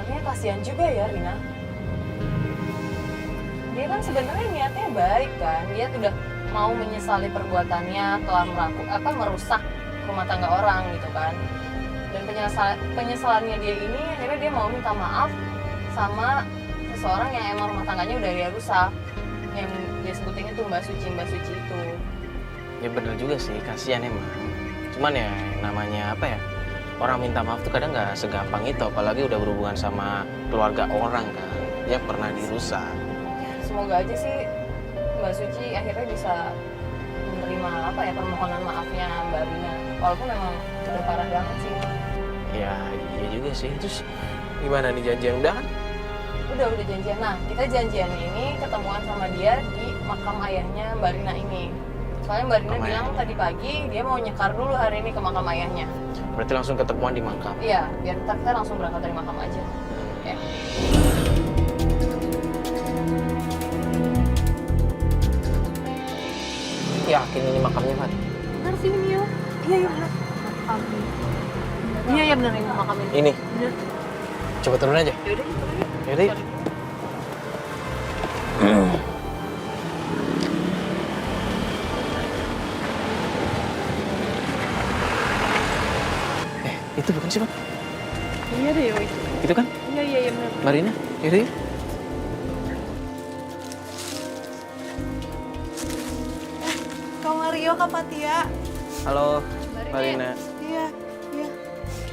sebenarnya kasihan juga ya Rina. Dia kan sebenarnya niatnya baik kan, dia udah mau menyesali perbuatannya, telah merusak rumah tangga orang gitu kan. Dan penyesalannya dia ini akhirnya dia mau minta maaf sama seseorang yang emang rumah tangganya udah dia rusak, yang dia sebutin itu Mbak Suci itu. Ya bener juga sih, kasihan emang. Cuman ya namanya apa ya, orang minta maaf tuh kadang nggak segampang itu, apalagi udah berhubungan sama keluarga orang kan yang pernah dirusak. Semoga aja sih Mbak Suci akhirnya bisa menerima permohonan maafnya Mbak Rina, walaupun memang udah parah banget sih. Ya iya juga sih. Terus gimana nih, janjian udah kan? Udah janjian. Nah, kita janjian ini ketemuan sama dia di makam ayahnya Mbak Rina ini. Soalnya Mbak Rina bilang tadi pagi dia mau nyekar dulu hari ini ke makam ayahnya. Berarti langsung ketemuan di makam? Iya, biar kita langsung berangkat dari makam aja. Ya. Yakin ini makamnya, Fat? Bener sih ini ya. Iya bener. Makam. Iya bener ini makam ini. Ini? Bener. Coba turun aja. Yaudah, turun aja. Yaudah yuk. Itu bukan sih, Pak? Iya deh, itu. Itu kan? Iya bener. Marina, yaudah yuk. Kak Mario, Kak Fatia. Halo, Marina. Iya.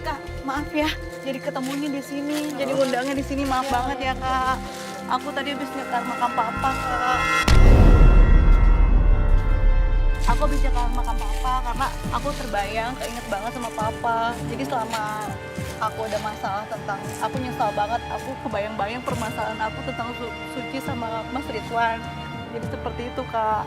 Kak, maaf ya. Jadi ketemunya di sini. Jadi undangnya di sini. Maaf banget ya, Kak. Aku tadi habis nyekar makam Papa, Kak. Aku habis nyekar makam Papa karena aku keinget banget sama Papa. Jadi selama aku ada masalah tentang, aku nyesal banget. Aku kebayang-bayang permasalahan aku tentang Suci sama Mas Ridwan. Jadi seperti itu, Kak.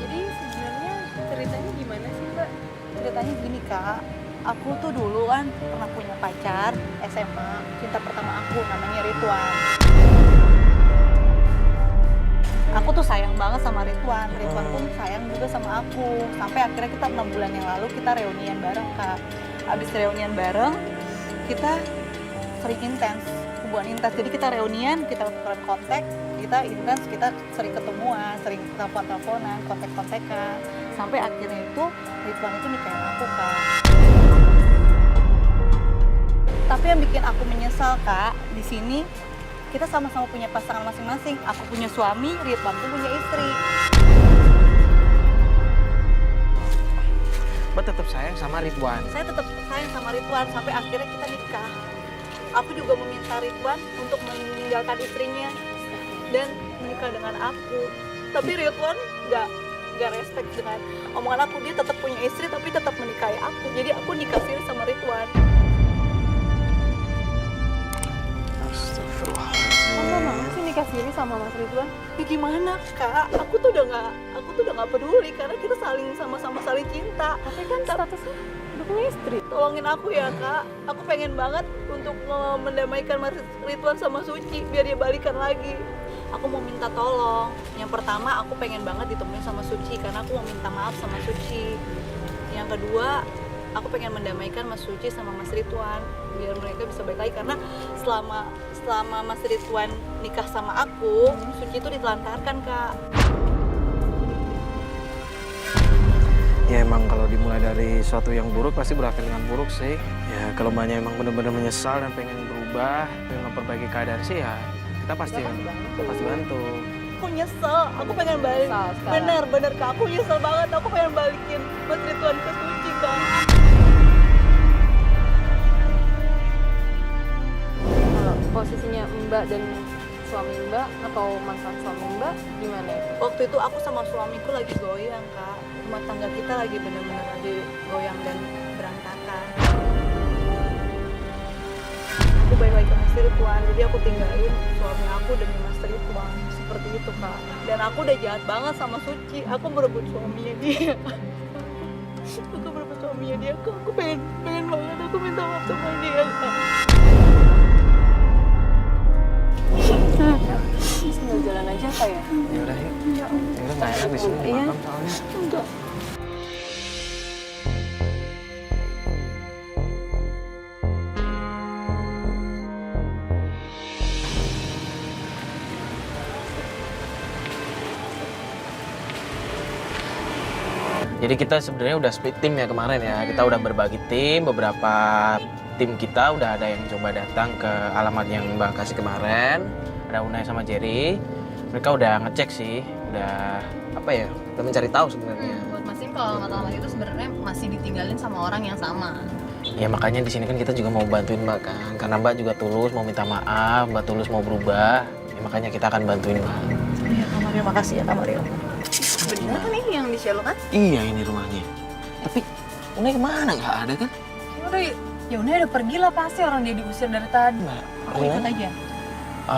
Jadi sebenarnya ceritanya gimana sih, Mbak? Ceritanya gini, Kak. Aku tuh dulu kan pernah punya pacar SMA, cinta pertama aku namanya Ridwan. Aku tuh sayang banget sama Ridwan pun sayang juga sama aku. Sampai akhirnya kita 6 bulan yang lalu kita reunian bareng, Kak. Abis reunian bareng, kita sering intens, hubungan intens. Jadi kita reunian, kita tukeran kontak, kita intens, kita sering ketemuan, sering telepon-teleponan, kontak-kontakan. Sampai akhirnya itu Ridwan itu nikahin aku, Kak. Tapi yang bikin aku menyesal, Kak, di sini kita sama-sama punya pasangan masing-masing. Aku punya suami, Ridwan pun punya istri. Mbak tetap sayang sama Ridwan? Saya tetap sayang sama Ridwan sampai akhirnya kita nikah. Aku juga meminta Ridwan untuk meninggalkan istrinya dan menikah dengan aku. Tapi Ridwan nggak respect dengan omongan aku. Dia tetap punya istri tapi tetap menikahi aku. Jadi aku nikah siri sama Ridwan. Masa banget sih nikah siri sama Mas Ridwan? Ya gimana, Kak? Aku tuh udah nggak peduli karena kita sama-sama saling cinta. Tapi kan statusnya udah punya istri. Tolongin aku ya, Kak. Aku pengen banget untuk mendamaikan Mas Ridwan sama Suci biar dia balikan lagi. Aku mau minta tolong. Yang pertama, aku pengen banget ditemuin sama Suci karena aku mau minta maaf sama Suci. Yang kedua, aku pengen mendamaikan Mas Suci sama Mas Ridwan biar mereka bisa balik lagi karena selama Mas Ridwan nikah sama aku, Suci itu ditelantarkan, Kak. Ya emang kalau dimulai dari sesuatu yang buruk pasti berakhir dengan buruk sih. Ya kalau mbaknya emang benar-benar menyesal dan pengen berubah, pengen memperbaiki keadaan sih ya kita pasti bantu. Aku nyesel, aku pengen balik. Bener Kak, aku nyesel banget. Aku pengen balikin Mas Ridwan ke Suci, Kak. Kalau posisinya Mbak dan suami Mbak atau mantan suami Mbak gimana? Waktu itu aku sama suamiku lagi goyang, Kak. Rumah tangga kita lagi bener-bener lagi goyang dan berantakan. Aku balik lagi ke Mas Ridwan, jadi aku tinggalin suami aku demi Mas Ridwan. Seperti itu, Kak. Dan aku udah jahat banget sama Suci. Aku berebut suaminya dia. Aku berebut suaminya dia. Aku pengen banget. Aku minta maaf sama dia, Kak. Sambil jalan aja apa ya? Ya udah yuk. Ya udah nggak enak di sini Iya. makam soalnya. Enggak. Jadi kita sebenarnya udah split tim ya kemarin ya. Kita udah berbagi tim, beberapa tim kita udah ada yang coba datang ke alamat yang Mbak kasih kemarin. Ada Unai sama Jerry. Mereka udah ngecek sih, udah apa ya? Udah mencari tahu sebenarnya. Buat Mas Sim kalau alamat itu sebenarnya masih ditinggalin sama orang yang sama. Ya makanya di sini kan kita juga mau bantuin Mbak kan. Karena Mbak juga tulus mau minta maaf, Mbak tulus mau berubah. Ya makanya kita akan bantuin Mbak. Iya, Kak Mario, makasih ya Kak Mario. Bener kan ini yang di Shelo kan? Iya ini rumahnya. Tapi Unai kemana? Nggak ada kan? Ya udah pergi lah pasti orang dia diusir dari tadi. Mbak, Aku ikut aja.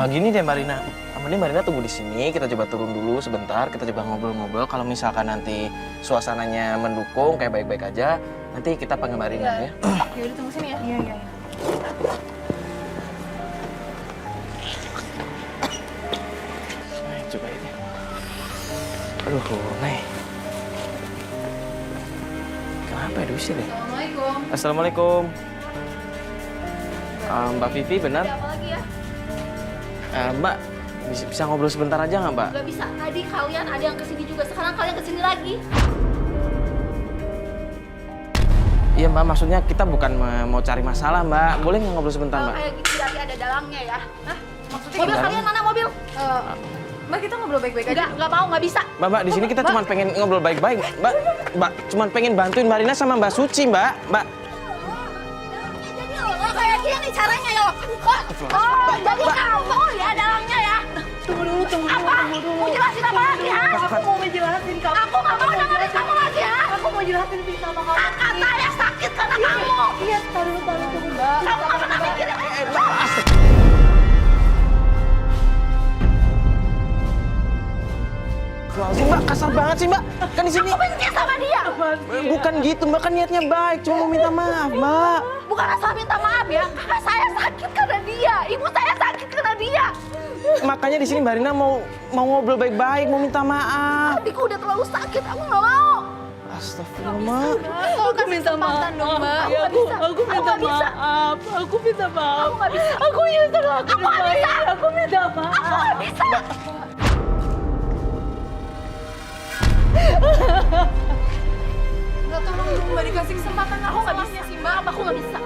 Gini deh Marina, mending Marina tunggu di sini. Kita coba turun dulu sebentar. Kita coba ngobrol-ngobrol. Kalau misalkan nanti suasananya mendukung, kayak baik-baik aja, nanti kita panggil Marina ya. Ya udah tunggu sini ya. Iya. Coba ini. Aduh, Unai. Kenapa ya diusir ya? Assalamualaikum. Assalamualaikum. Mbak Vivi benar? Ada apa lagi ya? Mbak, bisa ngobrol sebentar aja nggak Mbak? Gak bisa. Tadi kalian ada yang kesini juga. Sekarang kalian kesini lagi. Iya Mbak, maksudnya kita bukan mau cari masalah Mbak. Boleh nggak ngobrol sebentar Kalau Mbak? kayak gitu berarti ada dalangnya ya. Hah? Maksudnya Mobil gimana? kalian mana mobil? Mbak kita ngobrol baik-baik aja. Enggak mau, nggak bisa. Mbak, di sini kita cuma pengen ngobrol baik-baik. Mbak, cuma pengen bantuin Marina sama Mbak Suci Mbak. Jadi lo kayak gini caranya ya. Oh, jadi kamu ya dalangnya ya. Tunggu dulu. Apa? Mau jelasin apa lagi ya? Aku mau menjelasin kamu. Aku nggak mau dengerin kamu lagi ya. Aku mau jelasin sama kamu. Kakak saya sakit karena kamu. Iya, taruh tunggu Mbak. Kamu nggak pernah mikirin. Mbak, kasar banget sih Mbak. Kan di sini Aku benci sama dia. bukan gitu Mbak, kan niatnya baik, cuma mau minta maaf Mbak. Bukan asal minta maaf ya. Kakak saya sakit karena dia. Ibu saya sakit karena dia. Makanya di sini Marina mau ngobrol baik-baik, mau minta maaf. Adikku udah terlalu sakit. Aku nggak mau. Astagfirullah. Aku minta maaf. dong, Mbak. Ya, Aku nggak bisa. aku minta Aku nggak bisa. maaf. Aku minta maaf. Aku nggak bisa. Aku nyesel aku Aku nggak bisa. Aku minta maaf. Aku nggak bisa. Nggak tolong dong Mbak dikasih kesempatan. Aku nggak bisa sih Mbak. Aku nggak bisa.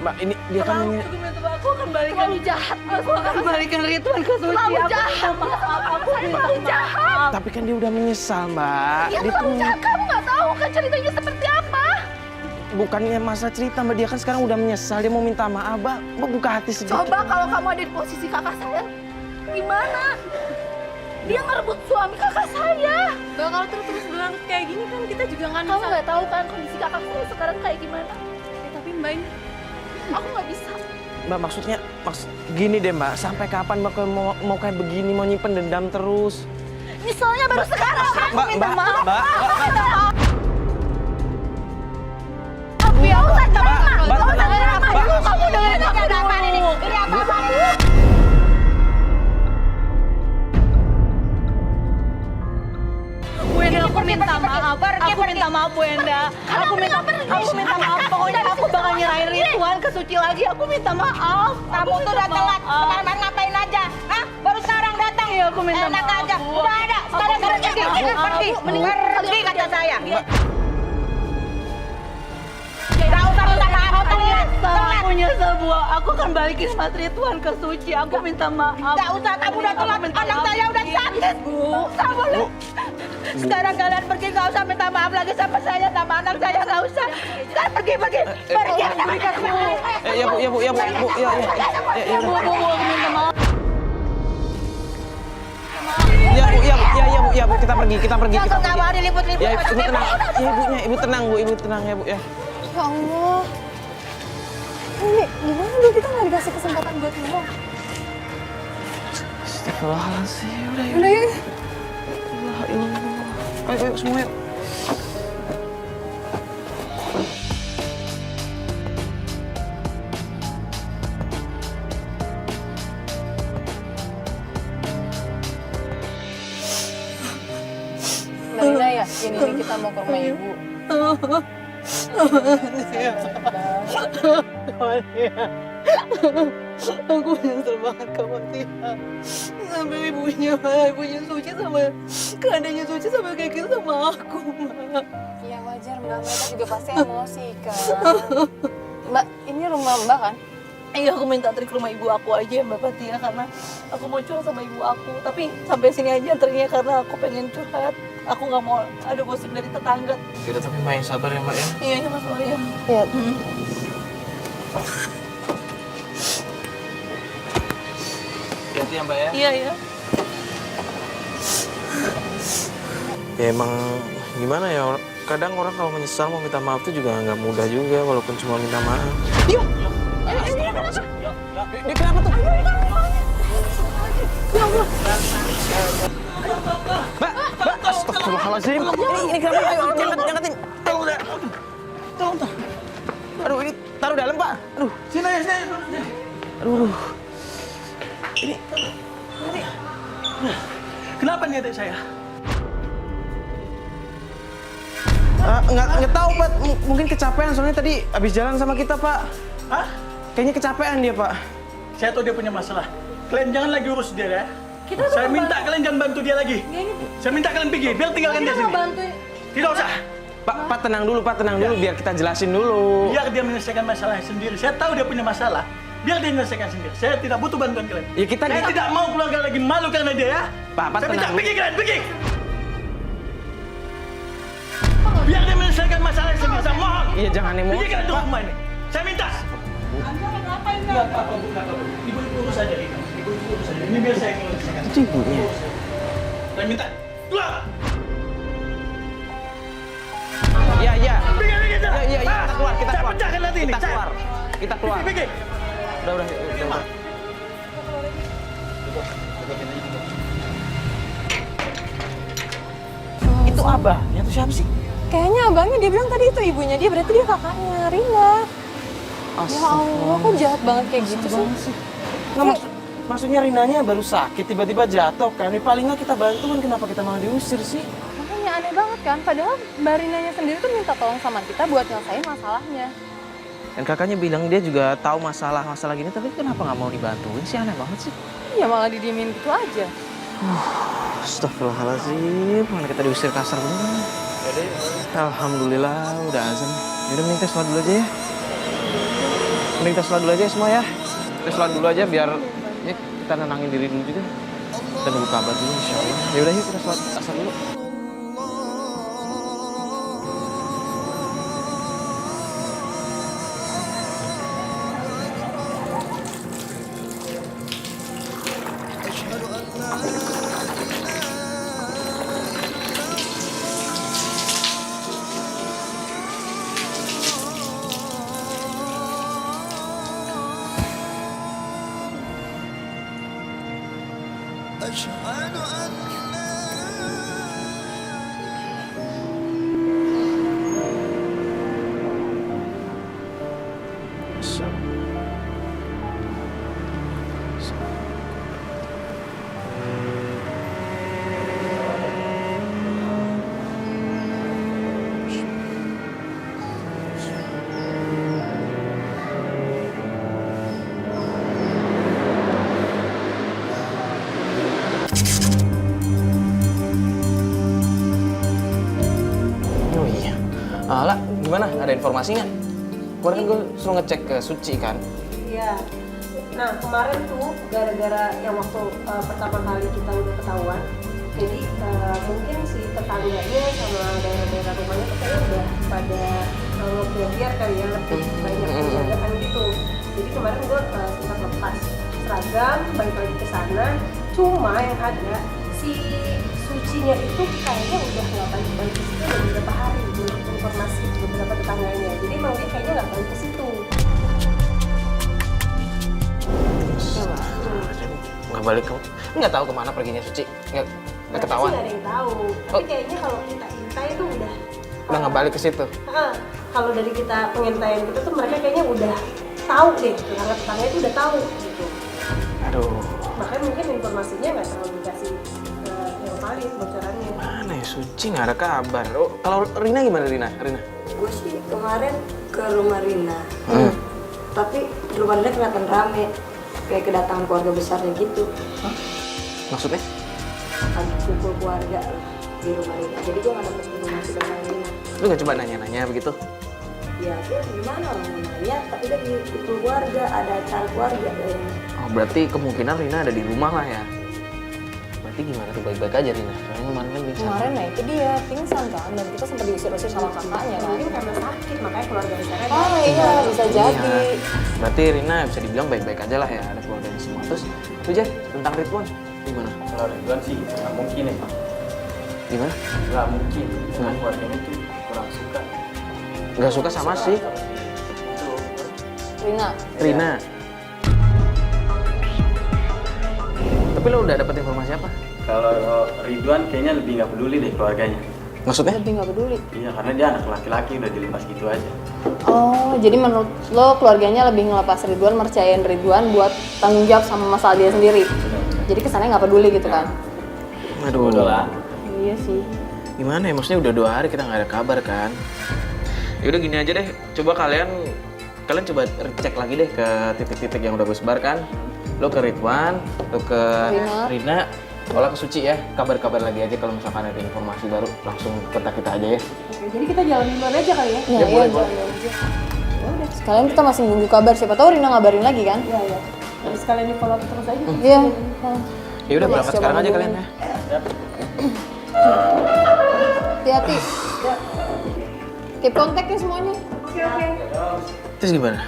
Mbak, ini dia kan Aku minta maaf. Aku akan balikan. Terlalu jahat. Aku akan balikan Ridwan ke Suci. Terlalu Aku jahat. minta maaf. Aku minta Terlalu jahat. maaf. tapi kan dia udah menyesal Mbak. Dia Dia terlalu tuh jahat. Kamu nggak tahu kan ceritanya seperti apa. bukannya masa cerita Mbak, dia kan sekarang udah menyesal, dia mau minta maaf Mbak. Mbak buka hati sedikit. Coba kalau kamu ada di posisi kakak saya, gimana? Dia ngerebut suami kakak saya. Mbak kalau terus berlanjut kayak gini kan kita juga nggak Kamu bisa. nggak tahu kan kondisi kakak saya sekarang kayak gimana? Ya, tapi Mbak ini Aku nggak bisa. Mbak maksudnya gini deh Mbak, sampai kapan Mbak mau kayak begini, mau nyimpen dendam terus? Misalnya baru sekarang kan? Mbak, Gak usah drama. Mbak, Gak usah tenang. drama. Mbak. Dulu kamu dengerin aku drama ini. Ini apa-apa? Wenda, aku minta maaf. Aku minta maaf, Wenda. Aku minta maaf. Pokoknya aku bakal nyerahin Ridwan ke Suci lagi. Aku minta maaf. Kamu tuh udah telat. Kemarin ngapain aja? Hah? Baru sekarang datang. Iya, aku minta Enak maaf. aja. Udah ada. Sekarang pergi. Pergi. Mendingan Pergi kata saya. Mbak, Gak usah minta maaf. Telat. Aku nyesel, Bu. Aku akan balikin Mas Ridwan ke Suci. Aku minta maaf. Gak usah. Kamu udah telat. Anak saya udah sakit. Bu. Sama lu. Sekarang kalian pergi. Gak usah minta maaf lagi sama saya. Sama anak saya. Gak usah. Sekarang pergi. Pergi. ya Bu, ya Bu, ya Bu, ya, Bu, aku minta maaf. ya Bu, kita pergi. Jangan gak mau diliput-liput. Ya Ibu tenang, Ibu tenang Bu, Ibu tenang ya Bu ya. ya Allah. Ini gimana dong kita nggak dikasih kesempatan buat ngomong? Astagfirullahaladzim, udah yuk. Udah yuk. La ilaha illallah. Ayo semua yuk. Marina yakin ini kita mau ke rumah ibu. Iya. Aku nyesel banget sama Tia. Sampai ibunya Suci sama keadaannya Suci sampai kayak gitu sama aku, Ma. Ya wajar Mbak, mereka juga pasti emosi kan. Mbak, ini rumah Mbak kan? Iya, aku minta anterin ke rumah ibu aku aja ya, Mbak Fatia, karena aku mau curhat sama ibu aku. Tapi sampai sini aja anterinnya karena aku pengen curhat. Aku nggak mau ada gosip dari tetangga. Kita tapi main sabar ya Mbak ya. Iya, ya Mas Wahyu. Iya. Hati ya Mbak ya. Iya, ya. Ya emang gimana ya, kadang orang kalau menyesal mau minta maaf tuh juga nggak mudah juga walaupun cuma minta maaf. Yuk. Dia kenapa tuh? Ya Allah. Mbak, astagfirullahaladzim. Ini kenapa? Ayo, jangatin. Tolong. Aduh, ini taruh dalam, Pak. Aduh. Sini. Aduh. Ini. Kenapa nih adik saya? Nggak tahu, Pak. Mungkin kecapean soalnya tadi habis jalan sama kita, Pak. Hah? Kayaknya kecapean dia, Pak. Saya tahu dia punya masalah. Kalian jangan lagi urus dia ya. Saya minta kalian jangan bantu dia lagi. Saya minta kalian pergi, biar tinggalkan dia sini. Tidak usah. Pak, tenang dulu, biar kita jelasin dulu. Biar dia menyelesaikan masalahnya sendiri. Saya tahu dia punya masalah. Biar dia menyelesaikan sendiri. Saya tidak butuh bantuan kalian. Ya kita Saya tidak mau keluarga lagi malu karena dia ya. Pak, Saya minta tenang. pergi kalian, pergi. Biar dia menyelesaikan masalahnya sendiri. Saya mohon. Iya, jangan emosi. Pergi kalian dari Pak. rumah ini. Saya minta. Enggak apa-apa, Bu. Ibu urus saja ini. Ibu urus saja. Ini biar saya menyelesaikan. Itu ibunya. Saya minta. Keluar. Iya. Pergi. Iya, kita keluar. Saya pecahkan nanti ini. Kita keluar. Pergi. Udah. Itu abahnya tuh siapa sih? Kayaknya abangnya dia bilang tadi itu ibunya dia, berarti dia kakaknya Rina. Ya Allah, kok jahat banget kayak gitu sih? Nggak, maksudnya Rinanya baru sakit, tiba-tiba jatuh kan. Paling nggak kita bantu kan, kenapa kita malah diusir sih? Makanya aneh banget kan, padahal Mbak Rinanya sendiri tuh minta tolong sama kita buat nyelesain masalahnya. Dan kakaknya bilang dia juga tahu masalah gini, tapi kenapa nggak mau dibantuin sih? Aneh banget sih. Iya malah didiemin gitu aja. Astagfirullahaladzim, mana kita diusir kasar bener. Alhamdulillah, udah azan. Yaudah, mending kita sholat dulu aja ya. Mending kita sholat dulu aja semua ya. Kita sholat dulu aja biar ya, kita nenangin diri dulu juga. Kita nunggu kabar dulu insya Allah. Yaudah yuk kita sholat asar dulu. Oh iya. Ala, gimana? Ada informasi nggak? Kemarin kan gue suruh ngecek ke Suci kan? Iya. Nah kemarin tuh gara-gara yang waktu pertama kali kita udah ketahuan, jadi mungkin si tetangganya sama daerah-daerah rumahnya tuh kayaknya udah pada ngebiar kali ya, lebih banyak penjagaan gitu. Jadi kemarin gue sempat lepas seragam, balik lagi ke sana. Cuma yang ada si Sucinya itu kayaknya udah nggak balik-balik ke situ udah beberapa hari, menurut informasi beberapa tetangganya. Jadi emang dia kayaknya nggak balik ke situ. Nggak balik ke... Nggak tahu kemana perginya Suci. Nggak ketahuan. Nggak ada yang tahu. Tapi kayaknya kalau kita intai itu udah nggak balik ke situ. Kalau dari kita pengintaian kita tuh mereka kayaknya udah tahu deh, tetangga itu udah tahu gitu. Aduh. Makanya mungkin informasinya nggak terlalu dikasih yang valid bocorannya. Mana ya Suci, nggak ada kabar. Oh, kalau Rina gimana Rina? Gue sih kemarin ke rumah Rina. Tapi rumah Rina kelihatan rame, kayak kedatangan keluarga besarnya gitu. Maksudnya? Lagi kumpul keluarga di rumah Rina. Jadi gue nggak dapet informasi tentang Rina. Lu gak coba nanya-nanya begitu? Ya sih gimana orang mau nanya, tapi kan di kumpul keluarga, ada acara keluarga kayaknya. Oh, berarti kemungkinan Rina ada di rumah lah ya? Berarti gimana tuh, baik-baik aja Rina? Soalnya kemarin kan pingsan. Kemarin nah itu dia pingsan kan, dan kita sempat diusir-usir sama kakaknya kan. Mungkin karena sakit, makanya keluarga besarnya Oh iya, bisa jadi. Iya. Berarti Rina bisa dibilang baik-baik aja lah ya, ada keluarganya semua. Terus, lu Jar, tentang Ridwan, gimana? Kalau Ridwan sih nggak mungkin ya. Gimana? Nggak mungkin. Karena keluarganya tuh kurang suka. Gak suka sama sih? Itu. Rina. Tapi lo udah dapet informasi apa? Kalau Ridwan kayaknya lebih nggak peduli deh keluarganya. Maksudnya? Lebih nggak peduli. Iya, karena dia anak laki-laki udah dilepas gitu aja. Oh, jadi menurut lo keluarganya lebih ngelepas Ridwan, mercayain Ridwan buat tanggung jawab sama masalah dia sendiri. Jadi kesannya nggak peduli gitu kan? Aduh. Udah lah. Iya sih. Gimana ya? Maksudnya udah 2 hari kita nggak ada kabar kan? Yaudah gini aja deh, coba kalian coba cek lagi deh ke titik-titik yang udah gue sebar kan. Lo ke Ridwan, lo ke Rina, Ola ke Suci ya. Kabar-kabar lagi aja kalau misalkan ada informasi baru langsung kontak kita aja ya. Oke, jadi kita jalan duluan aja kali ya? Ya, boleh, iya, boleh. jangan aja. Ya udah, sekalian kita masih nunggu kabar, siapa tahu Rina ngabarin lagi kan? Iya, iya. Jadi sekalian di follow terus aja. Iya. Ya udah berangkat Siapa sekarang aja dulu? kalian ya. Hati-hati. Keep kontak ya semuanya. Terus gimana?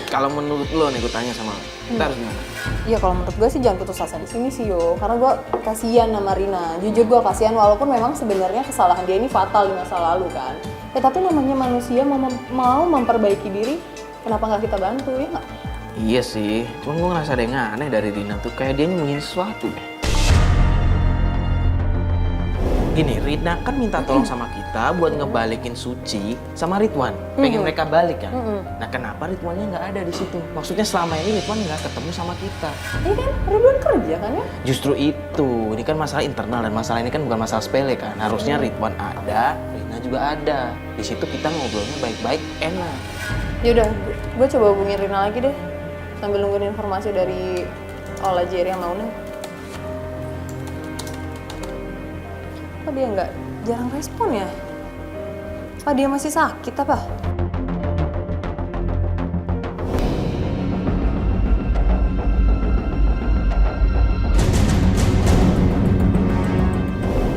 Kalau menurut lo nih gue tanya sama lo, kita harus gimana? Iya kalau menurut gue sih jangan putus asa di sini sih yo, karena gue kasihan sama Rina. Jujur gue kasihan walaupun memang sebenarnya kesalahan dia ini fatal di masa lalu kan. Ya tapi namanya manusia mau memperbaiki diri, kenapa nggak kita bantu ya nggak? Iya sih, cuman gue ngerasa ada yang aneh dari Rina tuh, kayak dia nyembunyiin sesuatu deh. Gini, Rina kan minta tolong sama kita buat ngebalikin Suci sama Ridwan, pengen mereka balik kan. Nah kenapa Ridwannya nggak ada di situ? Maksudnya selama ini Ridwan nggak ketemu sama kita. Ini kan Ridwan kerja kan ya? Justru itu, ini kan masalah internal dan masalah ini kan bukan masalah sepele kan. Harusnya Ridwan ada, Rina juga ada. Di situ kita ngobrolnya baik-baik, enak. Yaudah, gue coba hubungin Rina lagi deh, sambil nungguin informasi dari Ola, Jerry, sama Una. Kok dia nggak jarang respon ya? Apa dia masih sakit apa?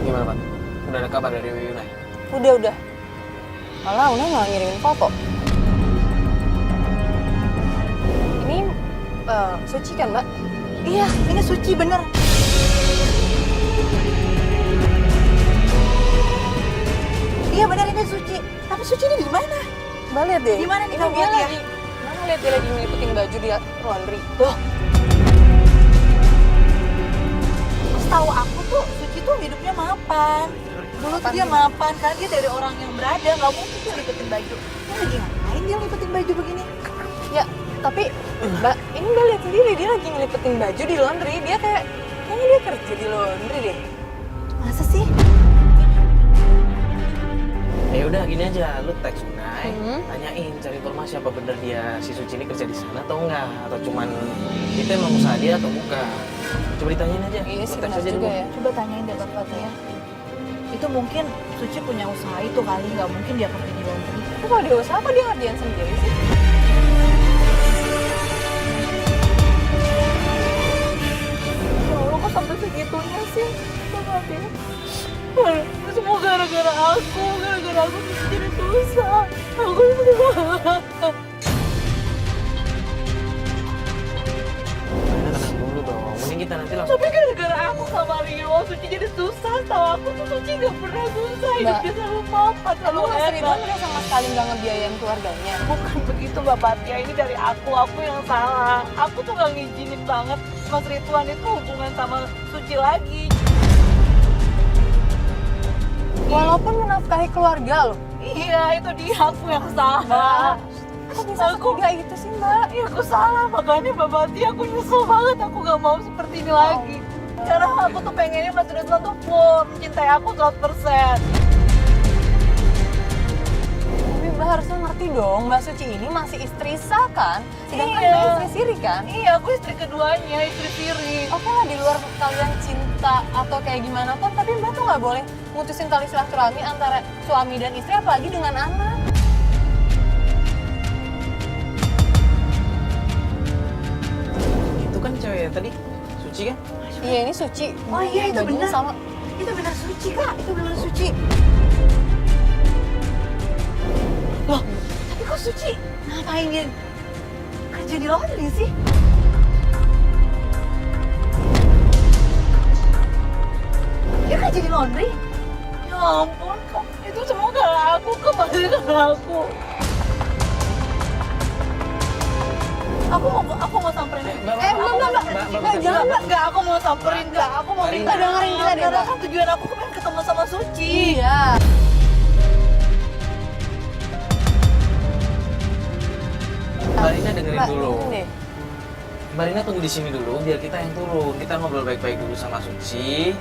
Gimana Pak? Udah ada kabar dari Yuna? Udah. Malah Una nggak ngirimin foto. Ini Suci kan, Mbak? Iya, ini Suci bener. Iya bener ini Suci. Tapi Suci ini di mana? Mbak lihat deh. Gimana nih ini kamu dia lihat ya? lagi. Mbak lihat dia lagi ngeliputin baju di laundry. Loh. Setahu aku tuh Suci tuh hidupnya mapan. Dulu tuh dia mapan kan, dia dari orang yang berada, nggak mungkin dia lipetin baju. Dia lagi ngapain dia lipetin baju begini? Ya, tapi Mbak, ini Mbak lihat sendiri dia lagi ngelipetin baju di laundry. Dia kayaknya dia kerja di laundry deh. Masa sih? Ya udah gini aja, lu teks Unai, tanyain cari informasi apa bener dia si Suci ini kerja di sana atau enggak, atau cuman itu emang usaha dia atau bukan. Coba ditanyain aja. Iya Lu sih, teks benar aja juga dulu. ya. Coba tanyain deh bapaknya. Itu mungkin Suci punya usaha itu kali, nggak mungkin dia kerja di laundry. Tapi kalau dia usaha, apa dia ngerjain sendiri sih? Ya Allah, kok sampai segitunya sih? Bapaknya. Semua gara-gara aku jadi susah. Aku sedih banget. Nah, tenang dulu dong, mending kita nanti langsung. Tapi gara-gara aku sama Rio, Suci jadi susah. Tahu aku tuh Suci gak pernah susah. Hidupnya selalu mapan, selalu Emang Mas Ridwan enak. udah sama sekali nggak ngebiayain keluarganya? Bukan begitu Mbak Batia, ini dari aku yang salah. Aku tuh gak ngizinin banget Mas Ridwan itu hubungan sama Suci lagi. Walaupun menafkahi keluarga loh. Iya, itu dia aku yang salah. Kok bisa setiga itu sih, Mbak? Iya, aku salah. Makanya Mbak Batia aku nyesel banget. Aku gak mau seperti ini lagi. Karena aku tuh pengennya Mas Ridwan tuh full mencintai aku 100%. Tapi Mbak harusnya ngerti dong, Mbak Suci ini masih istri sah kan? Sedangkan Iya. Mbak istri siri kan? Iya, aku istri keduanya, istri siri. Oke lah, di luar kalian cinta atau kayak gimana pun, tapi Mbak tuh nggak boleh mutusin tali silaturahmi antara suami dan istri, apalagi dengan anak. Itu kan cewek yang tadi, Suci kan? Iya, ini Suci. Oh iya, itu Bajunya benar. sama. Itu benar Suci, Kak. Itu benar Suci. Loh, tapi kok Suci ngapain dia kerja di laundry sih? Dia kerja di laundry? Ya ampun, Kak. Itu semua karena aku, kembali karena aku. Aku mau samperin. Mbak, jangan, Mbak. Enggak, aku mau samperin, enggak. Aku mau minta dengerin kita deh, karena Mbak. kan tujuan aku pengen ketemu sama Suci. Iya. Mbak Rina dengerin Mbak, dulu. dengerin deh. Mbak Rina tunggu di sini dulu, biar kita yang turun. Kita ngobrol baik-baik dulu sama Suci.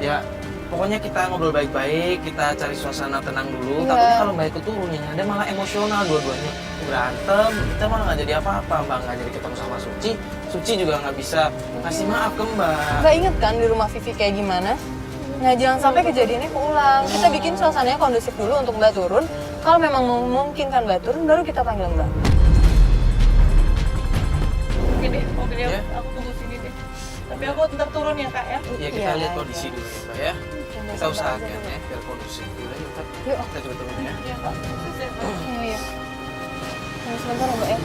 Ya, pokoknya kita ngobrol baik-baik, kita cari suasana tenang dulu. Iya. Takutnya kalau Mbak ikut turun, yang ada malah emosional dua-duanya. Berantem, kita malah nggak jadi apa-apa. Mbak nggak jadi ketemu sama Suci. Suci juga nggak bisa kasih maaf ke Mbak. Mbak inget kan di rumah Vivi kayak gimana? Nah, jangan sampai kejadiannya keulang. Kita bikin suasananya kondusif dulu untuk Mbak turun. Kalau memang memungkinkan Mbak turun, baru kita panggil Mbak. Oke deh, Ya. aku tunggu sini deh. Tapi aku tetap turun ya, Kak ya. Ya kita Iya, lihat iya. kondisi dulu ya Mbak ya. Kita usahakan ya, biar kondusif dulu ya. Yuk. Kita coba turun ya. Iya, Kak. Iya, iya. Tunggu sebentar ya, Mbak ya.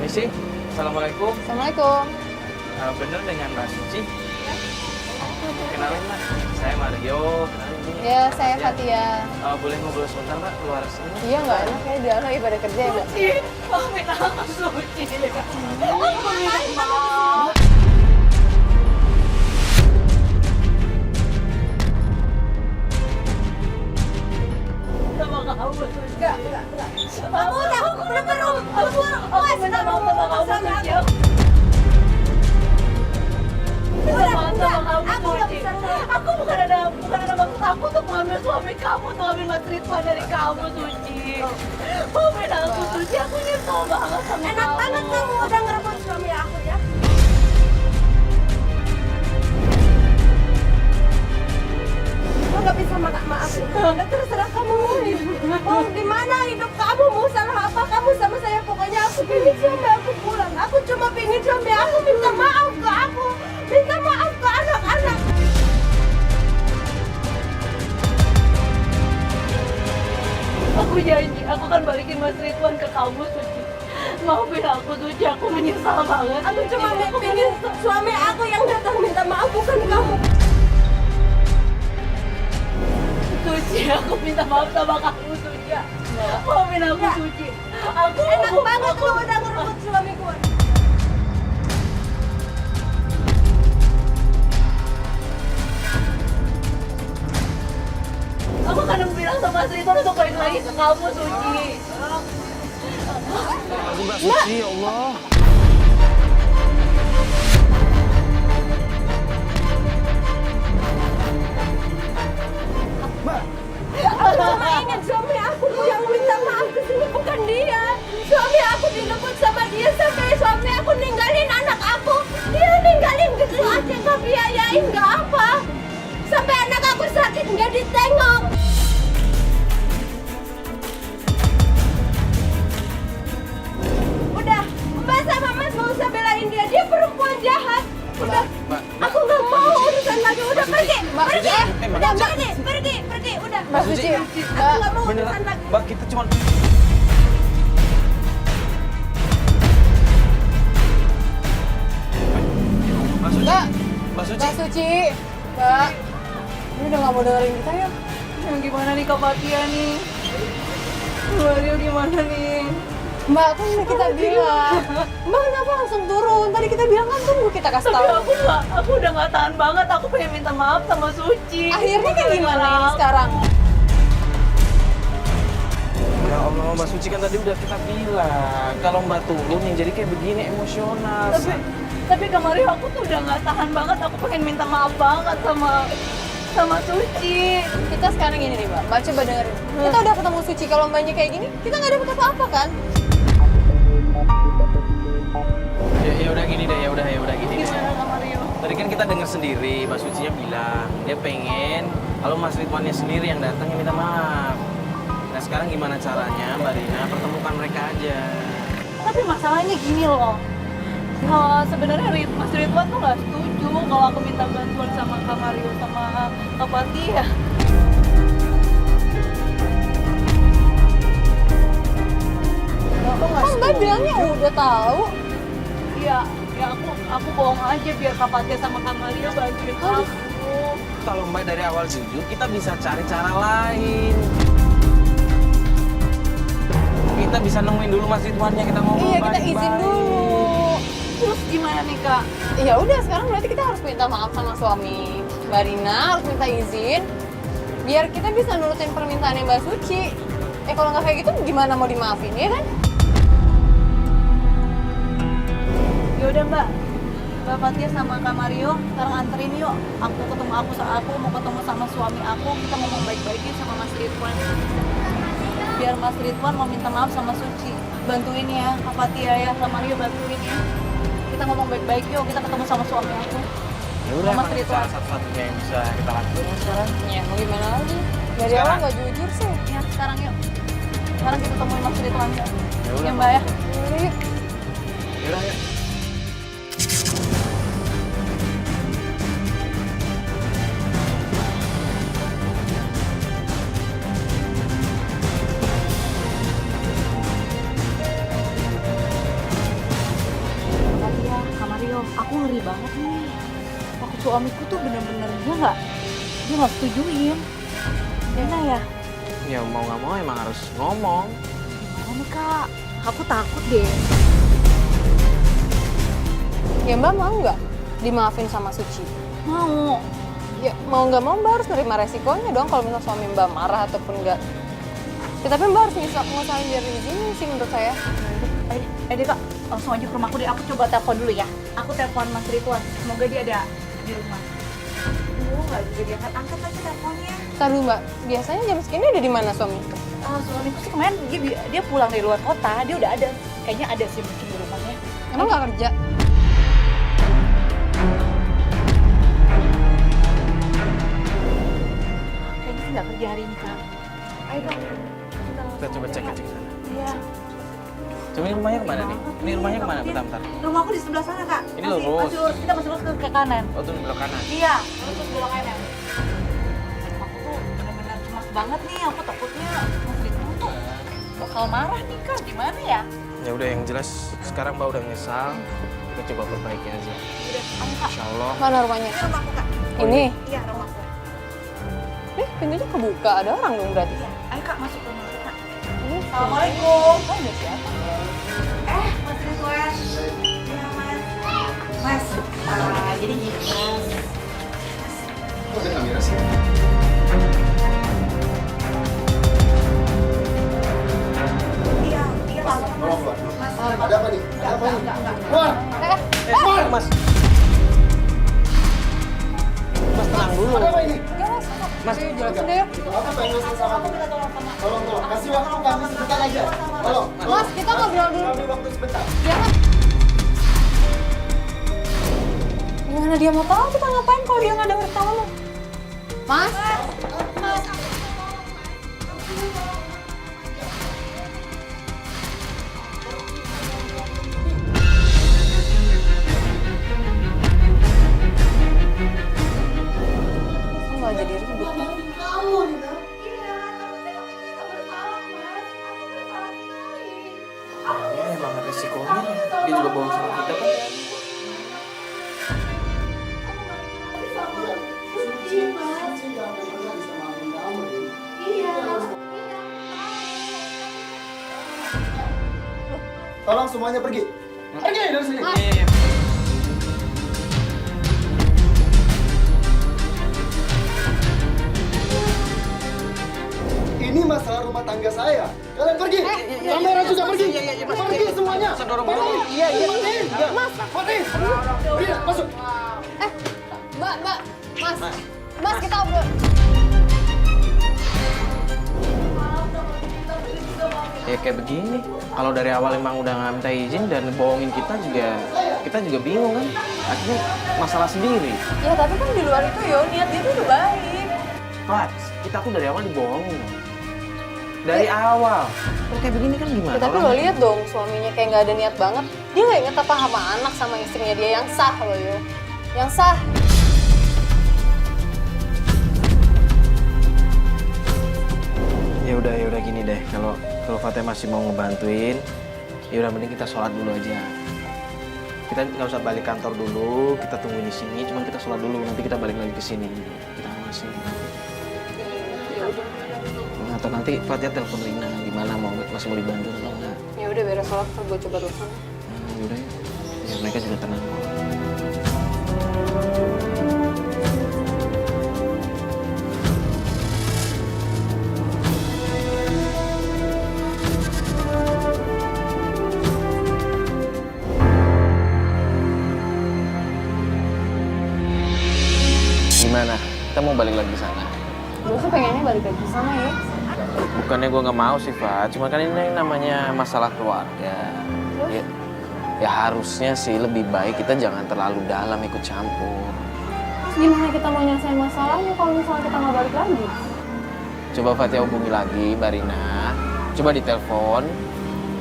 Misi, Assalamualaikum. Assalamualaikum. Bener dengan Mbak Suci? Kenalin Mbak, saya Mario. Kenalin ini. Ya, saya Fatia. Boleh ngobrol sebentar Mbak, keluar sini? Iya, nggak enak ya, dia lagi pada kerja ya, Mbak. Suci, maafin aku Suci. Aku minta maaf. Sama kamu, Suci. Enggak. Aku udah, aku minta maaf sama kamu, Suci. Aku bukan ada maksud aku untuk mengambil suami kamu, untuk ambil Mas Ridwan dari kamu, Suci. Maafin aku, Suci. Aku nyesel banget sama kamu. Enak banget kamu udah ngerebut suami aku ya. Aku nggak bisa maafin. Udah terserah kamu. Mau gimana hidup kamu, mau salah apa kamu sama saya. Pokoknya aku pengen suami aku pulang. Aku cuma pengen suami aku minta maaf ke aku. Minta maaf ke anak-anak. Aku janji, aku akan balikin Mas Ridwan ke kamu, Suci. Maafin aku, Suci. Aku menyesal banget. Aku cuma pengen suami aku yang datang minta maaf, bukan kamu. Suci, aku minta maaf sama kamu, Suci. Maafin aku, Ya. Suci. Aku Enak banget lu udah ngerebut suamiku. Aku akan bilang sama Mas Ridwan untuk balik lagi ke kamu, Suci. Aku Mbak Suci, ya Allah. Aku cuma ingin suami aku yang minta maaf ke sini, bukan dia. Suami aku direbut sama dia sampai suami aku ninggalin anak aku. Dia ninggalin gitu aja, nggak biayain, nggak apa. Sampai anak aku sakit nggak ditengok. Udah, Mbak sama Mas nggak usah belain dia. Dia perempuan jahat. Udah, Mbak, aku nggak mau urusan lagi. Udah pergi, Mbak, pergi, Mbak. udah pergi, udah. Mbak Suci, Aku Mbak. nggak mau beneran, urusan lagi. Mbak kita cuma... Mbak Suci, Mbak. Mbak Suci. Mbak Suci. Mbak. Ini udah nggak mau dengerin kita ya? Yang gimana nih Kak Fatia nih? Mario gimana nih? Mbak, aku udah kita bilang. Mbak kenapa langsung turun? Tadi kita bilang kan tunggu kita kasih Tapi tahu. aku udah nggak tahan banget. Aku pengen minta maaf sama Suci. Akhirnya kayak gimana ini sekarang? Ya Allah, Mbak Suci kan tadi udah kita bilang kalau Mbak turun yang jadi kayak begini emosional. Tapi Kak Mario, aku tuh udah nggak tahan banget. Aku pengen minta maaf banget sama Suci. Kita sekarang gini nih Mbak, Mbak coba dengerin. Kita udah ketemu Suci, kalau Mbaknya kayak gini, kita nggak dapet apa-apa kan? Ya udah gini deh, ya udah gini deh. Gimana Kak Mario? Tadi kan kita dengar sendiri, Mbak Sucinya bilang dia pengen kalau Mas Ridwannya sendiri yang datang yang minta maaf. Nah sekarang gimana caranya Mbak Rina pertemukan mereka aja? Tapi masalahnya gini loh. Sebenarnya Mas Ridwan tuh nggak setuju kalau aku minta bantuan sama Kak Mario sama Kak Fatia. Kan Mbak bilangnya udah tahu. Iya, ya aku bohong aja biar Kak Fatia sama Kak Mario bantuin aku. Kalau Mbak dari awal jujur, kita bisa cari cara lain. Kita bisa nemuin dulu Mas Ridwannya, kita ngomong Iya, kita baik-baik. izin dulu. Terus gimana nih Kak? Ya udah, sekarang berarti kita harus minta maaf sama suami Mbak Rina, harus minta izin biar kita bisa nurutin permintaannya Mbak Suci. Kalau nggak kayak gitu gimana mau dimaafin, ya kan? Ya udah Mbak Fatia sama Kak Mario sekarang anterin yuk. Aku mau ketemu sama suami aku. Kita ngomong baik-baikin sama Mas Ridwan. Biar Mas Ridwan mau minta maaf sama Suci. Bantuin ya Kak Fatia ya, Kak Mario bantuin ya. Kita ngomong baik-baik yuk. Kita ketemu sama suami aku. Ya udah, Mas emang Ridwan. cara satu-satunya yang bisa kita lakuin sekarang. Ya mau gimana lagi? Dari Sekarang? awal nggak jujur sih. Ya sekarang yuk. Sekarang kita temuin Mas Ridwan ya. Ya udah, Ya Mbak ya. Yaudah, yuk. Ya udah, ya. Fatia, Kak Mario, aku ngeri banget nih. Waktu suamiku tuh bener-bener dia nggak setujuin. Gimana ya? Ya mau nggak mau emang harus ngomong. Gimana nih Kak? Aku takut deh. Ya Mbak mau nggak dimaafin sama Suci? Mau. Ya mau nggak mau Mbak harus nerima resikonya dong kalau misalnya suami Mbak marah ataupun enggak. Ya, tapi Mbak harus ngusahain biar diizinin sih menurut saya. Deh Kak, langsung aja ke rumahku deh. Aku coba telepon dulu ya. Aku telepon Mas Ridwan. Semoga dia ada di rumah. Nggak juga diangkat aja teleponnya. Ntar dulu Mbak, biasanya jam segini ada di mana suami? Suamiku sih kemarin dia pulang dari luar kota. Dia udah ada. Kayaknya ada sih mungkin di rumahnya. Emang nggak kerja? Kayaknya sih nggak kerja hari ini Kak. Ayo Kak. Kita coba cek ke sana. Iya. Coba ini rumahnya kemana nih? Ini rumahnya kemana? Bentar. Rumahku di sebelah sana Kak. Ini Masih lurus. lurus. Kita masih lurus ke kanan. Oh tuh di belok kanan. Iya, lurus belok kanan. Aku tuh benar-benar cemas banget nih. Aku takutnya Mas Ridwan tuh bakal marah nih Kak. Gimana ya? Ya udah yang jelas sekarang Mbak udah nyesal. Kita coba perbaiki aja. Udah, ayo Kak. Insya Allah. Mana rumahnya? Ini rumahku Kak. Ini? Iya, rumahku. Pintunya kebuka, ada orang dong berarti. Iya. Ayo Kak, masuk ke rumahku Kak. Ini Assalamualaikum. Oh, ada siapa? Mas Ridwan. Iya, Mas. Mas, jadi gini, Mas. Kok ada kamera sih? Iya, Mas. Tolong keluar. Mas, Ada apa nih? Ada apa nih? enggak. Keluar! Keluar! Mas. Mas tenang dulu. Ada apa ini? Mas, Jelasin deh yuk. Aku pengen selesai sama aku. Tolong. Kasih waktu kami sebentar aja. Tolong. Mas, kita ngobrol dulu. Kami waktu sebentar. Jangan. Gimana dia mau tahu kita ngapain kalau dia nggak denger ketawa lo? Mas? Kok nggak jadi ribut? ya emang risikonya. Dia juga bohong sama kita kan. Tolong semuanya pergi. Pergi dari sini. Iya. Ini masalah rumah tangga keluarga saya. Kalian pergi. Kamera juga pergi. Pergi semuanya. Pergi. Iya. Mas. Pergi. Masuk. Mbak, Mas kita obrol. Ya kayak begini. Kalau dari awal emang udah nggak minta izin dan bohongin kita juga bingung kan. Akhirnya masalah sendiri. Ya tapi kan di luar itu yo niat dia tuh udah baik. Pat, kita tuh dari awal dibohongin. Dari awal. Kalau kayak begini kan gimana? Ya, tapi lo lihat dong suaminya kayak nggak ada niat banget. Dia nggak inget apa sama anak sama istrinya dia yang sah loh yo. Yang sah. Ya udah gini deh. Kalau Fatih masih mau ngebantuin, ya udah mending kita sholat dulu aja. Kita nggak usah balik kantor dulu, kita tunggu di sini. Cuman kita sholat dulu, nanti kita balik lagi ke sini. Kita masih. Atau nanti Fatih telepon Rina, gimana masih mau dibantu atau enggak? Ya udah beres sholat, gue coba telepon. Yaudah ya, mereka juga tenang. Gimana? Kita mau balik lagi ke sana? Gue sih pengennya balik lagi ke sana ya. Bukannya gue nggak mau sih, Fat. Cuma kan ini namanya masalah keluarga. Ya harusnya sih lebih baik kita jangan terlalu dalam ikut campur. Terus gimana kita mau nyelesain masalahnya kalau misalnya kita nggak balik lagi? Coba Fatia hubungi lagi Mbak Rina. Coba ditelepon.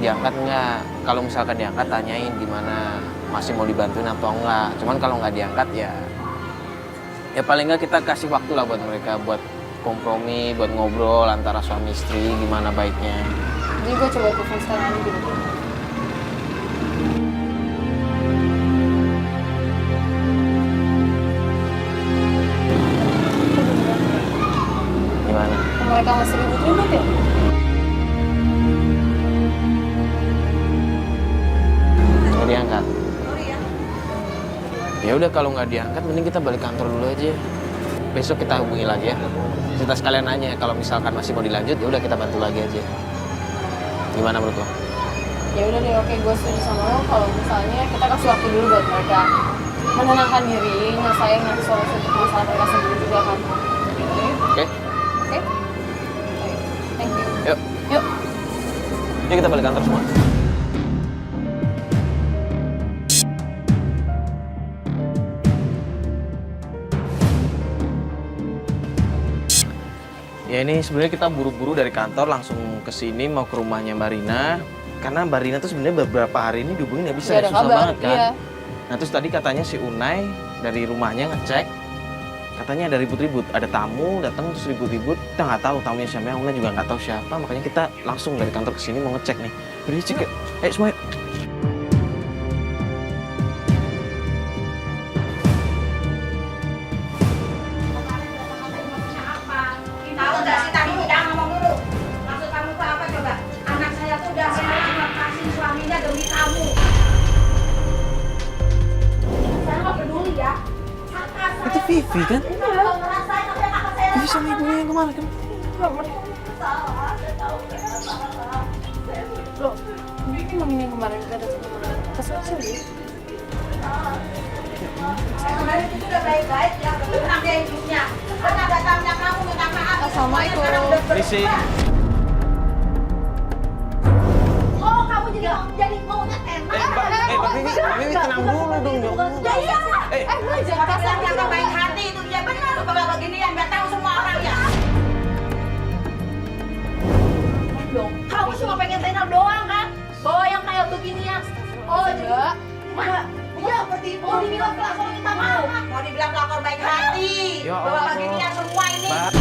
Diangkat nggak? Kalau misalkan diangkat, tanyain gimana. Masih mau dibantuin atau enggak. Cuman kalau nggak diangkat ya paling nggak kita kasih waktu lah buat mereka. Buat kompromi, buat ngobrol antara suami istri gimana baiknya. Jadi gue coba telepon sekarang aja gitu. Gimana? Mereka masih ribut-ribut ya? Nggak diangkat? Ya udah kalau nggak diangkat, mending kita balik kantor dulu aja. Besok kita hubungi lagi ya. Kita sekalian nanya kalau misalkan masih mau dilanjut, ya udah kita bantu lagi aja. Gimana menurut lo? Ya udah deh, oke, gue setuju sama lo kalau misalnya kita kasih waktu dulu buat mereka menenangkan diri, nyelesain nanti solusi untuk masalah mereka sendiri juga kan. Oke? Oke? Thank you. Yuk. Yuk. Yuk kita balik kantor semua. Ya ini sebenarnya kita buru-buru dari kantor langsung ke sini mau ke rumahnya Mbak Rina. Karena Mbak Rina tuh sebenarnya beberapa hari ini dihubungin nggak bisa, Nggak ada susah kabar, banget kan. iya. Nah terus tadi katanya si Unai dari rumahnya ngecek, katanya ada ribut-ribut, ada tamu datang terus ribut-ribut. Kita nggak tahu tamunya siapa, Unai juga nggak tahu siapa. Makanya kita langsung dari kantor ke sini mau ngecek nih. Udah cek yuk, ayo semua yuk. Tahu nggak sih tadi jangan ngomong dulu. Maksud kamu tuh apa coba? Anak saya tuh udah saya cuma kasih suaminya demi kamu. Saya nggak peduli ya. Itu Vivi kan? Kalau ngerasain apa yang kakak saya Vivi sama ibunya yang kemarin kan? salah, saya tahu saya salah. Loh, ini emang ini yang kemarin kita datang ke sini. Kemarin itu udah baik-baik ya, tenang dia hidupnya. Karena datangnya kamu minta maaf. Assalamualaikum. Misi. Oh, kamu jadi maunya enak. Mbak Vivi tenang dulu dong. Iya. Jangan kasar Yang gitu. baik hati itu dia benar. Kalau beginian nggak tahu semua orang ya. Kamu cuma pengen tenar doang kan? Bawa yang kayak beginian. Oh, Enggak. iya seperti itu. Mau dibilang pelakor kita mau. Mau dibilang pelakor baik hati. Ya Bawa Allah. beginian semua ini. Mbak.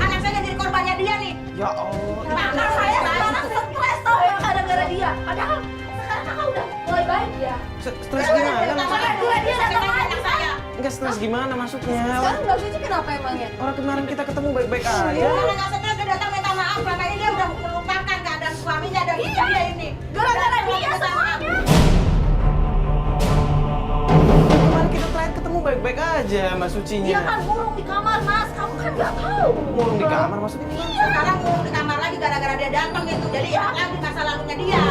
Anak saya jadi korbannya dia nih. Ya Allah. Anak saya sekarang stres tau ya gara-gara dia. Padahal sekarang kakak udah mulai baik ya. Stres gimana maksudnya? Dia sama anak saya. Enggak stres gimana maksudnya? Sekarang Mbak Suci kenapa emangnya? Orang kemarin kita ketemu baik-baik aja. Dia nggak stres, dia datang minta maaf karena ini dia udah melupakan keadaan suaminya dan dia ini. Gara-gara dia semuanya. Kemarin kita terakhir ketemu baik-baik aja sama Sucinya. Dia kan murung di kamar, Mas. Kamu kan nggak tahu. Murung di kamar maksudnya gimana? Sekarang mau di kamar lagi gara-gara dia datang gitu. Jadi ya lagi masa lalunya dia.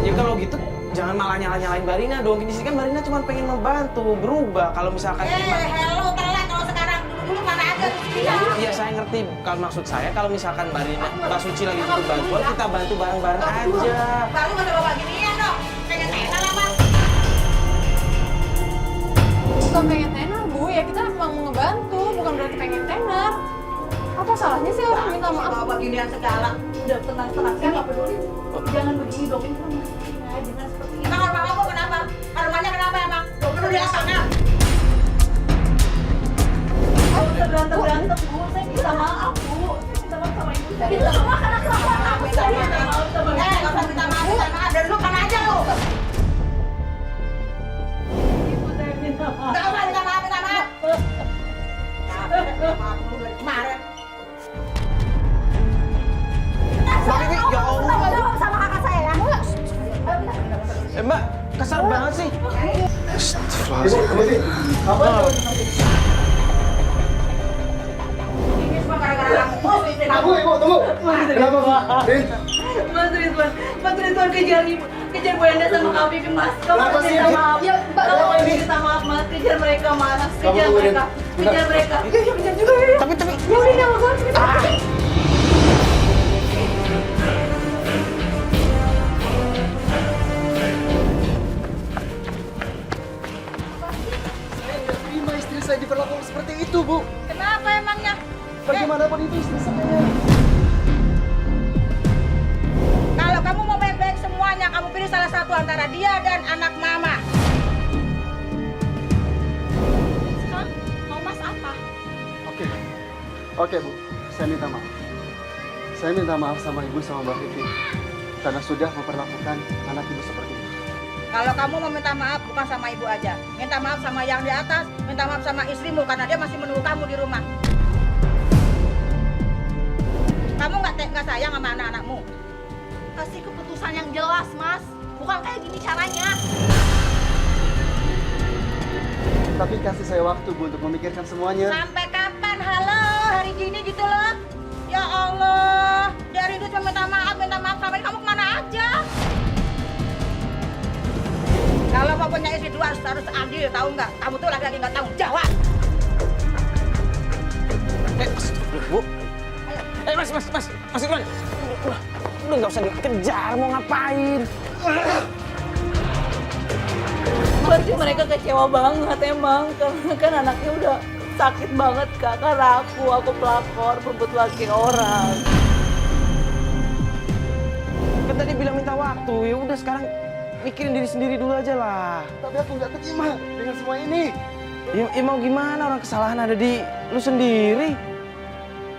Ya kalau gitu jangan malah nyalain Mbak Rina dong. Di sini kan Mbak Rina cuma pengen membantu berubah. Kalau misalkan Hello telat kalau sekarang dulu mana ada dia. Iya saya ngerti. Kalau maksud saya kalau misalkan Mbak Rina, Mbak Suci lagi butuh bantuan, kita bantu bareng-bareng aja. Baru nggak bawa ginian dong. Pengen tenar apa? Bukan pengen tenar Bu, ya kita memang mau ngebantu, bukan berarti pengen tenar. Apa salahnya sih orang minta maaf? Bawa ginian segala. Udah tenang-tenang, saya nggak peduli. Jangan begini dong, ini kan Mas Rina, jangan seperti ini. Emang rumah kamu kenapa? Rumahnya kenapa emang? Perlu di lapangan. Kalau udah berantem-berantem, Bu, saya minta maaf, Bu. Saya minta maaf sama ibu saya. Minta maaf karena kelakuan aku, saya minta maaf sama ibu. Nggak usah minta maaf. Dari lu kan aja lu. Ibu saya minta maaf. Nggak usah minta maaf. Maaf lu dari kemarin. Mbak Vivi, ya Allah. Jawab sama kakak saya ya. Mbak, kasar banget sih. Ibu, kembali. Apa? Ini semua gara-gara kamu. Ibu, tunggu. Kenapa, Bu? Rin, Mas Ridwan kejar Bu Enda sama Kak Vivi, Mas. Kamu Kenapa sih, minta Rin? maaf. Ya, Mbak, Kamu kenapa ini? minta maaf, Mas. Kejar mereka, Mas. Kamu Kejar tunggu, Rin. mereka. Kejar mereka. Kejar juga ya. Tapi Ya udah, nggak usah cerita. saya nggak terima istri saya diperlakukan seperti itu, Bu. Kenapa emangnya? Bagaimanapun itu istri saya. Kalau kamu mau baik-baik semuanya, kamu pilih salah satu antara dia dan anak mama. Sekarang mau mas apa? Oke, Bu. Saya minta maaf. Saya minta maaf sama Ibu sama Mbak Vivi karena sudah memperlakukan anak Ibu seperti ini. Kalau kamu mau minta maaf, bukan sama ibu aja. Minta maaf sama yang di atas, minta maaf sama istrimu karena dia masih menunggu kamu di rumah. Kamu nggak sayang sama anak-anakmu? Kasih keputusan yang jelas, Mas. Bukan kayak gini caranya. Tapi kasih saya waktu, Bu, untuk memikirkan semuanya. Sampai kapan? Halo, hari gini gitu loh. Ya Allah, dari itu cuma minta maaf sama ini, kamu kemana aja? Kalau mau punya istri dua harus adil, tahu nggak? Kamu tuh laki-laki nggak tanggung jawab. Bu. Mas Irwan. Udah nggak usah dikejar, mau ngapain? Pasti mereka kecewa banget emang. Karena kan anaknya udah sakit banget, Kak. Karena aku pelakor, berebut laki orang. Kan tadi bilang minta waktu, ya udah sekarang mikirin diri sendiri dulu aja lah. Tapi aku nggak terima dengan semua ini. Ya mau gimana, orang kesalahan ada di lu sendiri.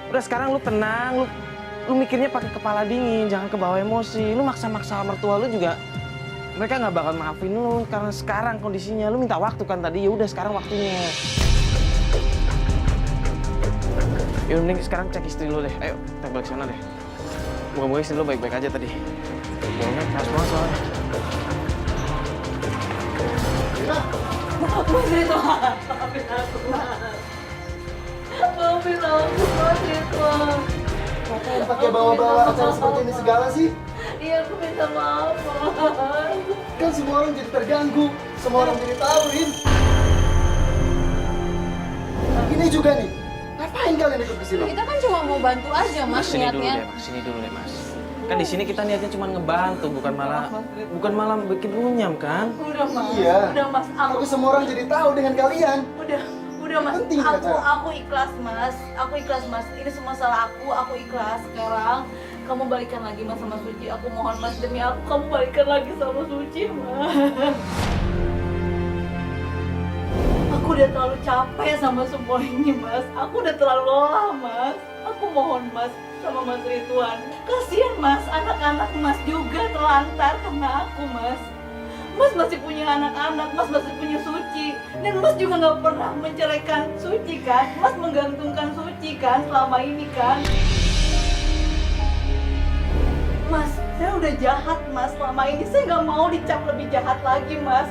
Udah sekarang lu tenang, lu mikirnya pakai kepala dingin, jangan kebawa emosi. Lu maksa-maksa mertua lu juga, mereka nggak bakal maafin lu karena sekarang kondisinya lu minta waktu kan tadi. Ya udah sekarang waktunya. Yuk mending sekarang cek istri lu deh. Ayo kita balik sana deh. Moga-moga istri lu baik-baik aja tadi. Bohongnya keras banget soalnya. Mas Ridwan, maafin aku, Mas. Maafin aku, Mas Ridwan. Ngapain pakai bawa-bawa acara seperti ini segala sih? Iya, aku minta maaf, Mas. Kan semua orang jadi terganggu, semua orang jadi tahu, Rin. Ini juga nih, ngapain kalian ikut kesini? Kita kan cuma mau bantu aja Mas Sini dulu niatnya. deh, Mas. Sini dulu deh, Mas. Kan di sini kita niatnya cuma ngebantu, bukan malah bikin runyam kan? Udah, Mas. Iya. Udah, Mas. Tapi semua orang jadi tahu dengan kalian. Udah, Mas. Penting acara. Aku ikhlas, Mas. Aku ikhlas, Mas. Ini semua salah aku ikhlas. Sekarang kamu balikan lagi, Mas, sama Suci. Aku mohon, Mas, demi aku kamu balikan lagi sama Suci, Mas. Aku udah terlalu capek sama semua ini, Mas. Aku udah terlalu lelah, Mas. Aku mohon, Mas, sama Mas Ridwan. Kasihan, Mas. Anak-anak Mas juga terlantar karena aku, Mas. Mas masih punya anak-anak, Mas masih punya Suci. Dan Mas juga nggak pernah menceraikan Suci, kan? Mas menggantungkan Suci, kan? Selama ini, kan? Mas, saya udah jahat, Mas. Selama ini saya nggak mau dicap lebih jahat lagi, Mas.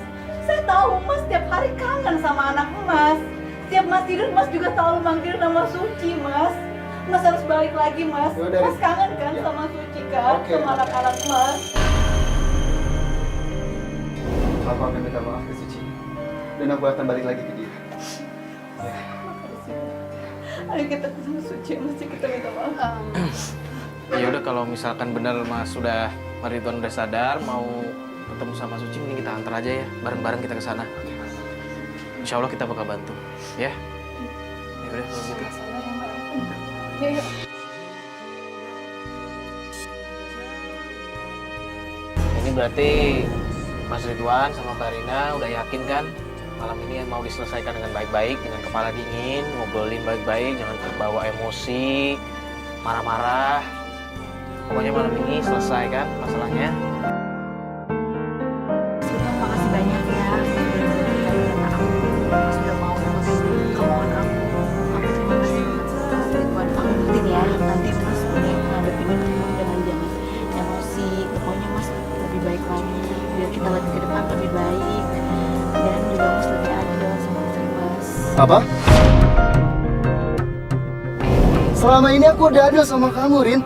Saya tahu Mas tiap hari kangen sama anak Mas. Tiap Mas tidur, Mas juga selalu manggil nama Suci, Mas. Mas harus balik lagi, Mas. Yaudah, Mas kangen kan sama Suci kan, Oke. sama anak-anak Mas. Aku akan minta maaf ke Suci. Dan aku akan balik lagi ke dia. Ayo kita ketemu Suci, Mas. Kita minta maaf. Ya udah kalau misalkan benar Mas sudah Ridwan udah sadar mau ketemu sama Suci, mending kita antar aja ya, bareng-bareng kita ke sana. Insya Allah kita bakal bantu, ya. Ya udah kalau gitu. Ini berarti Mas Ridwan sama Mbak Rina udah yakin kan malam ini mau diselesaikan dengan baik-baik, dengan kepala dingin, ngobrolin baik-baik, jangan terbawa emosi, marah-marah. Pokoknya malam ini selesai kan masalahnya. Makasih banyak ya. Mas udah mau nemenin kemauan aku. Aku terima kasih Mas Ridwan. Aku ngerti ya. Nanti Mas udah ngadepin kamu dengan jangan emosi. Pokoknya Mas lebih baik lagi. Biar kita lagi ke depan lebih baik. Dan juga Mas lebih adil sama istri Mas. Apa? Selama ini aku udah adil sama kamu, Rin.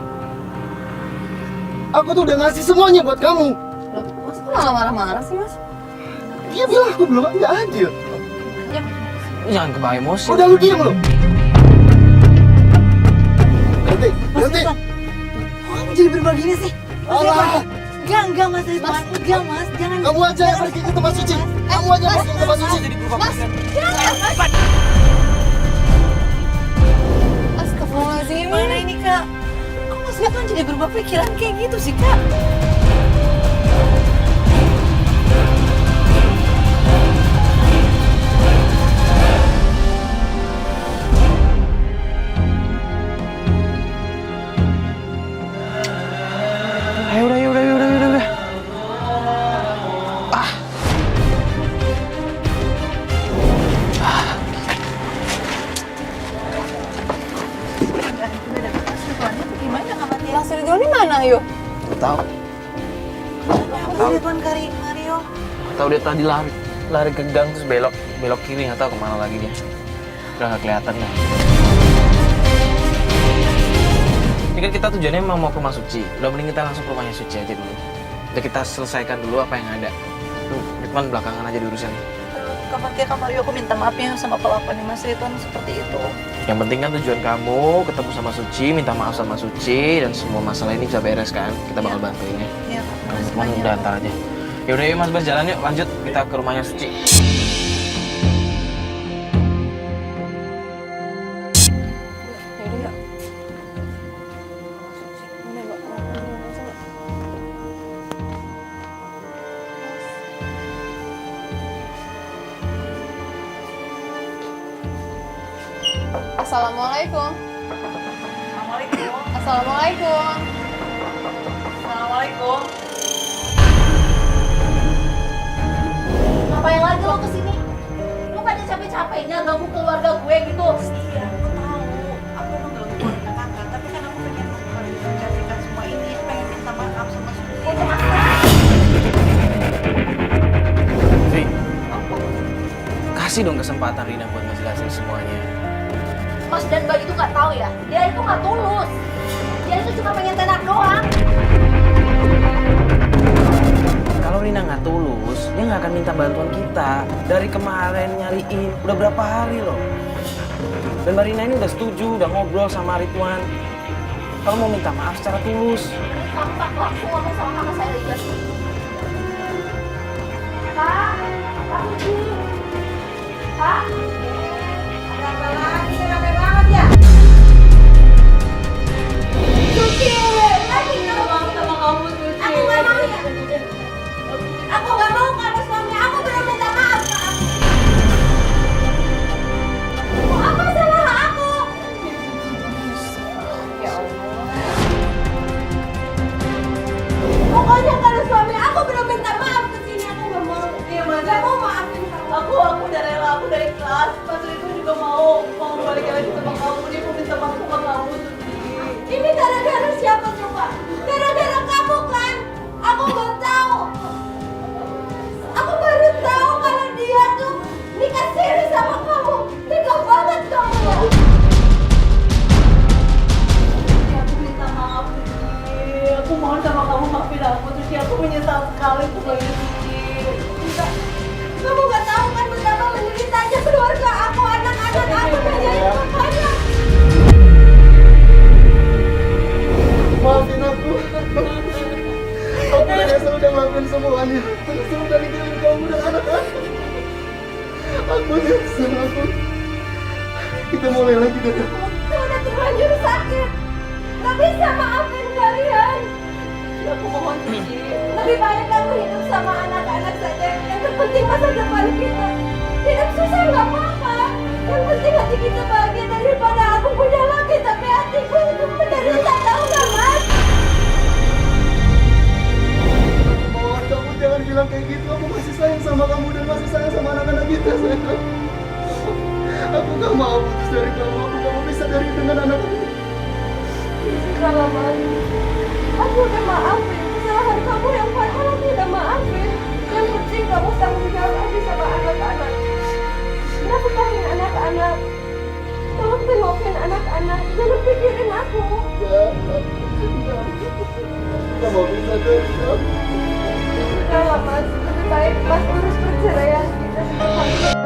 Aku tuh udah ngasih semuanya buat kamu. Loh, Mas kok malah marah-marah sih, Mas? Dia bilang aku belum nggak adil. Jangan kebawa emosi. Udah lu diam lu. Berhenti, berhenti. Kok kamu jadi berubah gini sih? Alah, Enggak Mas Ridwan. Enggak Mas, jangan. kamu aja yang pergi ke tempat suci. Kamu aja yang pergi ke tempat suci. Astagfirullahaladzim. Gimana ini Kak? Kok Mas Ridwan jadi berubah pikiran kayak gitu sih Kak? Udah. Gimana kabar dia? Mas Ridwan ini mana, yuk? Tahu. Mas Ridwan Mario. Tahu dia tadi lari ke gang terus belok kiri, nggak tahu kemana lagi dia. Udah nggak kelihatan dah. Ini kan kita tujuannya memang mau ke rumah Suci. Udah mending kita langsung ke rumahnya Suci aja dulu. Udah kita selesaikan dulu apa yang ada. Tuh, Ridwan belakangan aja diurusin. Kak Mario, aku minta maaf ya sama kelakuannya Mas Ridwan seperti itu. Yang penting kan tujuan kamu ketemu sama Suci, minta maaf sama Suci, dan semua masalah ini bisa beres kan? Kita bakal bantuin ya. Iya, Kak. Makasih Kamu banyak. udah antar aja. Ya udah yuk Mas Bas, jalan yuk, lanjut kita ke rumahnya Suci. Yaudah, yuk. Assalamualaikum. Assalamualaikum. Assalamualaikum. Assalamualaikum. Ngapain lagi lo kesini? Lo pada capek-capeknya ganggu keluarga gue gitu. Iya, aku tahu. Aku emang gak keluarga kakak, tapi kan aku pengen mengklarifikasikan semua ini. Aku pengen minta maaf sama Suci. Vi, kasih dong kesempatan Rina buat ngejelasin semuanya. Mas dan Mbak itu nggak tahu ya. Dia itu nggak tulus. Dia itu cuma pengen tenar doang. Kalau Rina nggak tulus, dia nggak akan minta bantuan kita. Dari kemarin nyariin, udah berapa hari loh. Dan Mbak Rina ini udah setuju, udah ngobrol sama Ridwan. Kalau mau minta maaf secara tulus. Kamu tak langsung ngomong sama kakak saya Liga. Pak, Pak Suci. Pak. Ada apa lagi? Kenapa banget ya? Suci, lagi kamu mau sama kamu Suci. Aku nggak mau ya. Aku nggak mau karena suami aku belum minta maaf ke aku. Apa salah aku? Ya Allah. Pokoknya kalau suami aku belum minta maaf ke sini aku nggak mau. Iya mas, saya mau maafin kamu. Aku semuanya. Aku sudah ninggalin kamu dan anak-anak. Aku nyesel, aku. Kita mulai lagi dari Sudah terlanjur sakit. Gak bisa maafin kalian. Aku mohon Suci. Lebih baik kamu hidup sama anak-anak saja. Yang terpenting masa depan kita. Hidup susah nggak apa-apa. Yang penting hati kita bahagia daripada aku punya laki tapi hatiku itu menderita, tahu nggak Mas? mohon kamu jangan bilang kayak gitu. Aku masih sayang sama kamu dan masih sayang sama anak-anak kita, sayang. Aku gak mau putus dari kamu. Aku gak mau bisa dari dengan anak-anak. Kalau Mas, aku udah maafin kesalahan kamu yang fatal. Aku udah maafin. Yang penting kamu tanggung jawab lagi sama anak-anak. Nafkahin anak-anak. Tolong tengokin anak-anak. Jangan pikirin aku. Gak mau bisa dari kamu. Kalau Mas, lebih baik Mas urus perceraian kita secepatnya.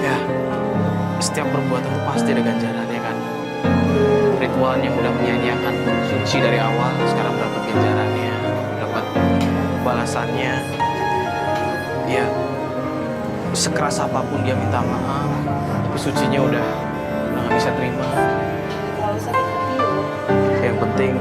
Ya, setiap perbuatan itu pasti ada ganjarannya kan. Ritual yang udah menyia-nyiakan Suci dari awal sekarang dapat ganjarannya, dapat balasannya. Ya, sekeras apapun dia minta maaf, tapi Sucinya udah nggak bisa terima. Kalau sakit hati loh. Yang penting